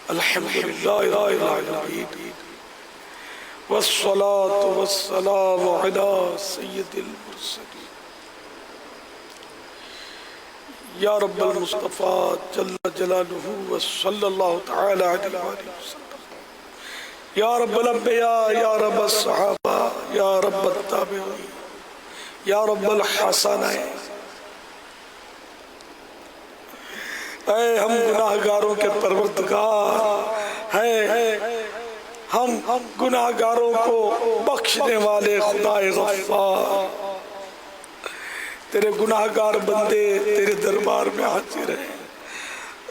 الحمدللہ رب العالمین والصلاة والسلام علی سید المرسلین یا رب المصطفیٰ جل جلالہ وصلی اللہ تعالی علیہ وسلم یا رب الانبیاء یا رب الصحابہ یا رب التابعین یا رب الحسنین۔ اے ہم گناہگاروں کے پروردگار ہیں، ہم گناہگاروں کو بخشنے والے خدا غفار، تیرے گناہگار بندے تیرے دربار میں حاضر ہیں۔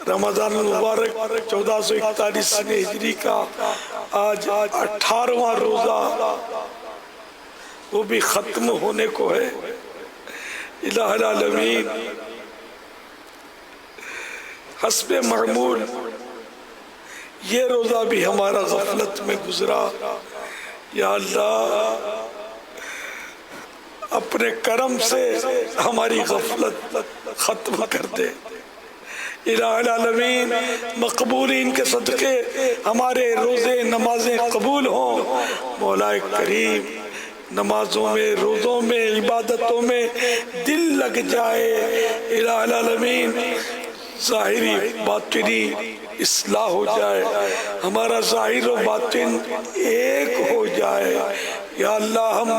رمضان المبارک 1441 ہجری کا آج 18واں روزہ، وہ بھی ختم ہونے کو ہے۔ الہ العالمین حسب معمول یہ روزہ بھی ہمارا غفلت میں گزرا، یا اللہ اپنے کرم سے ہماری غفلت ختم کر دے۔ الہ العالمین مقبولین کے صدقے ہمارے روزے نمازیں قبول ہوں۔ مولا کریم نمازوں میں، روزوں میں، عبادتوں میں دل لگ جائے۔ الہ العالمین ظاہری باطنی اصلاح ہو جائے، ہمارا ظاہر و باطن ایک ہو جائے۔ یا اللہ ہم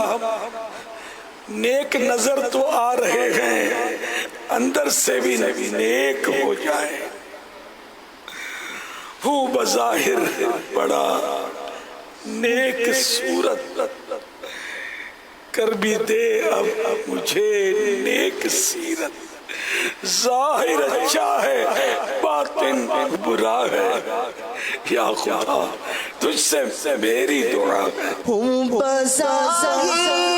نیک نظر تو آ رہے ہیں، اندر سے بھی نیک ہو جائے۔ ہوں بظاہر بڑا نیک صورت، کر بھی دے اب مجھے نیک سیرت۔ ظاہر اچھا ہے باطن برا ہے، یا خدا تجھ سے میری دعا ہے۔ ہوں بظاہر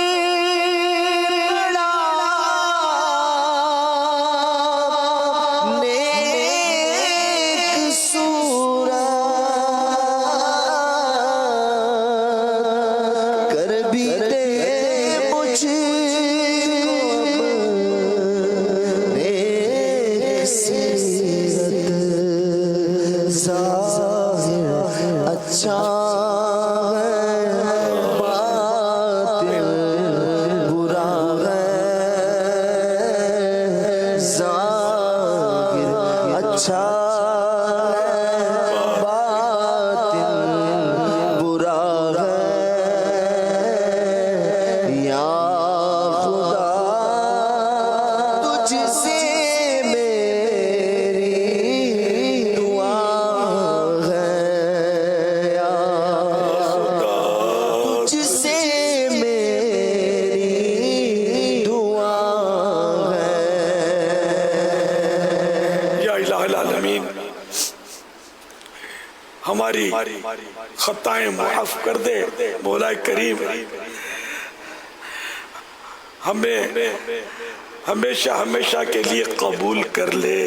ہماری خطائیں معاف کر دے۔ مولا کریم ہمیں ہمیشہ کے لیے قبول کر لے۔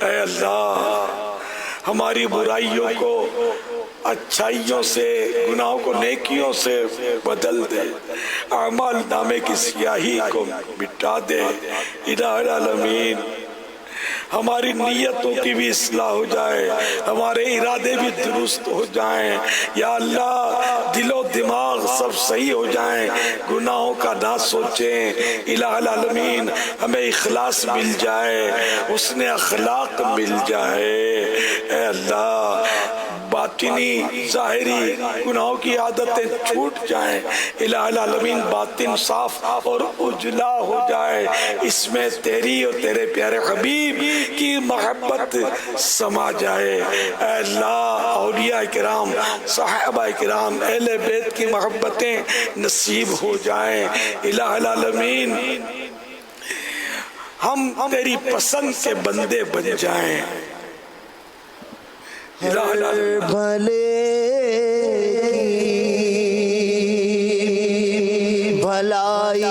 اے اللہ ہماری برائیوں کو اچھائیوں سے، گناہوں کو نیکیوں سے بدل دے، اعمال نامے کی سیاہی کو مٹا دے۔ الہ العالمین ہماری نیتوں کی بھی اصلاح ہو جائے، ہمارے ارادے بھی درست ہو جائیں۔ یا اللہ دل و دماغ سب صحیح ہو جائیں، گناہوں کا نہ سوچیں۔ الہ العالمین ہمیں اخلاص مل جائے، حسن اخلاق مل جائے۔ اے اللہ باطنی ظاہری گناہوں کی عادتیں چھوٹ جائیں۔ الہ العالمین باطن صاف اور اجلا ہو جائے، اس میں تیری اور تیرے پیارے حبیب کی محبت سما جائے۔ اے اللہ اولیاء کرام، صحابہ کرام، اہل بیت کی محبتیں نصیب ہو جائیں۔ الہ العالمین ہم تیری پسند کے بندے بن جائیں۔ بھلے بھلائی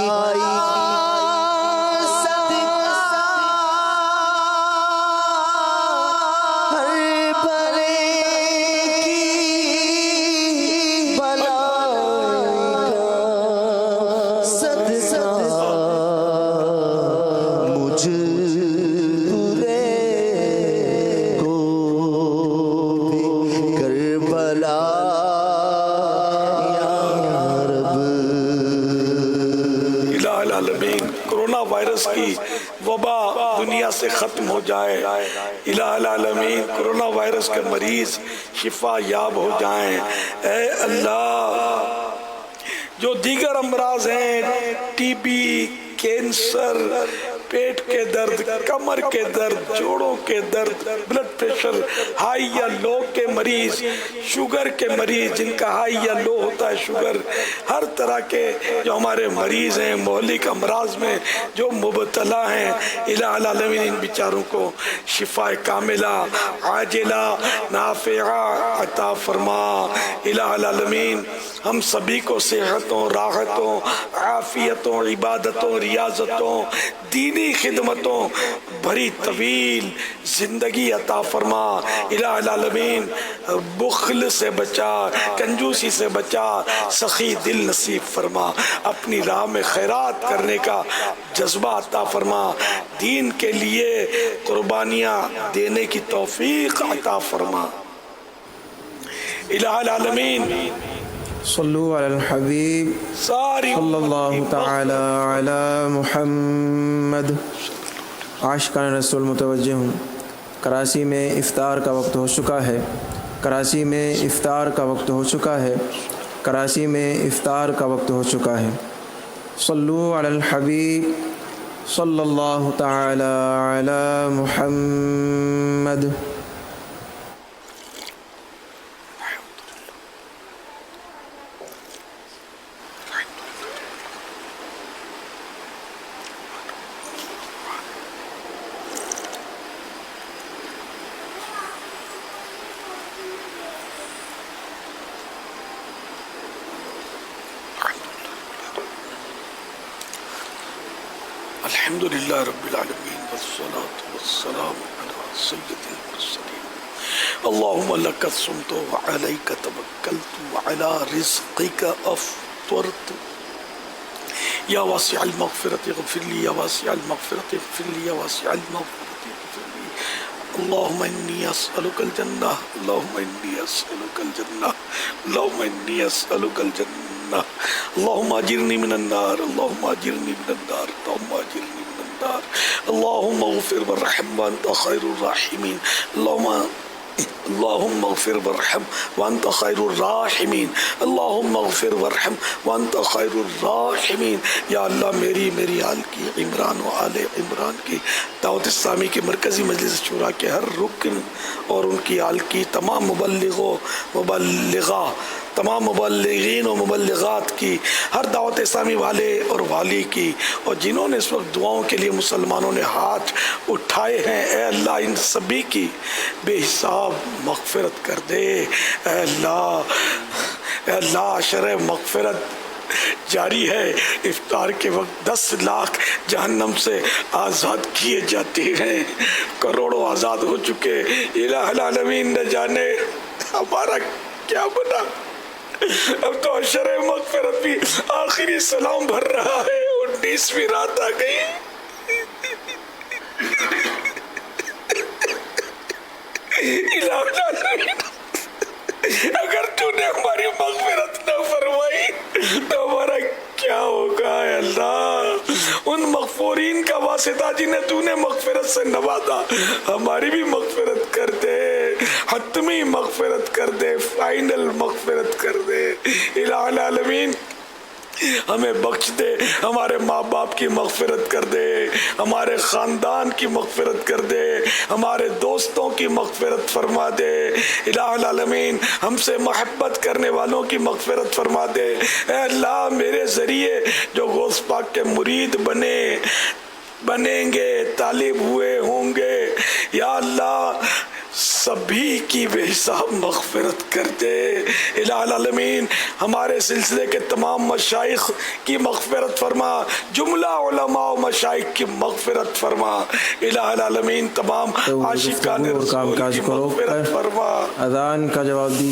مجھ دنیا سے ختم ہو جائے۔ الہ العالمین کرونا وائرس کے مریض شفا یاب ہو جائیں۔ اے اللہ جو دیگر امراض ہیں، ٹی بی، کینسر، پیٹ کے درد، کمر کے درد، جوڑوں کے درد، بلڈ پریشر ہائی یا لو کے مریض، شوگر کے مریض جن کا ہائی یا لو ہوتا ہے شوگر، ہر طرح کے جو ہمارے مریض ہیں مہلک امراض میں جو مبتلا ہیں، الہ العالمین ان بیچاروں کو شفا کاملہ عاجلہ نافعہ عطا فرما۔ الہ العالمین ہم سبھی کو صحتوں، راحتوں، عافیتوں، عبادتوں، ریاضتوں، دینی خدمتوں بھری طویل زندگی عطا فرما۔ الہ العالمین بخل سے بچا، کنجوسی سے بچا، سخی دل نصیب فرما۔ اپنی راہ میں خیرات کرنے کا جذبہ عطا فرما، دین کے لیے قربانیاں دینے کی توفیق عطا فرما۔ الہ العالمین صلو علی الحبیب ساری صلی اللہ تعالی علی محمد۔ عاشقان رسول متوجہ ہوں، کراچی میں افطار کا وقت ہو چکا ہے، کراچی میں افطار کا وقت ہو چکا ہے، کراچی میں افطار کا وقت ہو چکا ہے۔ صلو علی الحبیب صلی اللہ تعالی علی محمد۔ الحمدللہ رب العالمین والصلاة والسلام علی سید المرسلین۔ اللہم لک صمت وعلیک توکلت وعلی رزقک افطرت۔ یا واسع المغفرت اغفر لی، یا واسع المغفرت اغفر لی، یا واسع المغفرت اغفر لی۔ اللہم انی اسألک الجنہ، اللہم انی اسألک الجنہ، اللہم انی اسألک الجنہ، اللہم اجرنی من النار، اللہم اجرنی من النار، اللہم اجرنی من النار، اللہم اغفر وارحم وانت خیر الراحمین، اللہم اغفر وارحم وانت خیر الراحمین، اللہم اغفر وارحم وانت خیر الراحمین۔ یا اللہ میری آل کی، عمران و آل عمران کی، دعوت اسلامی کے مرکزی مجلس شورا کے ہر رکن اور ان کی آل کی، تمام تمام مبلغین و مبلغات کی، ہر دعوت اسلامی والے اور والی کی، اور جنہوں نے اس وقت دعاؤں کے لیے مسلمانوں نے ہاتھ اٹھائے ہیں، اے اللہ ان سبھی کی بے حساب مغفرت کر دے۔ اے اللہ شرع مغفرت جاری ہے، افطار کے وقت 10 لاکھ جہنم سے آزاد کیے جاتے ہیں، کروڑوں آزاد ہو چکے۔ الہ العالمین نہ جانے ہمارا کیا بنا، اب تو شرع مغفرت بھی آخری سلام بھر رہا ہے، 19ویں رات آ گئی۔ الہ العالمین اگر تو نے ہماری مغفرت نہ فرمائی تو ہمارا کیا ہوگا؟ اے اللہ ان مغفورین کا واسطہ جنہیں تو نے مغفرت سے نوازا، ہماری بھی مغفرت کر دے، حتمی مغفرت کر دے، فائنل مغفرت کر دے۔ الہ العالمین ہمیں بخش دے، ہمارے ماں باپ کی مغفرت کر دے، ہمارے خاندان کی مغفرت کر دے، ہمارے دوستوں کی مغفرت فرما دے۔ الہ العالمین ہم سے محبت کرنے والوں کی مغفرت فرما دے۔ اے اللہ میرے ذریعے جو غوث پاک کے مرید بنیں گے، طالب ہوئے ہوں گے، یا اللہ سبھی کی بے حساب مغفرت کر دے۔ الہ العالمین ہمارے سلسلے کے تمام مشائخ کی مغفرت فرما، جملہ علماء و مشائخ کی مغفرت فرما۔ الہ العالمین تمام عاشقان رسول کی مغفرت فرما۔ اذان کا جواب دی۔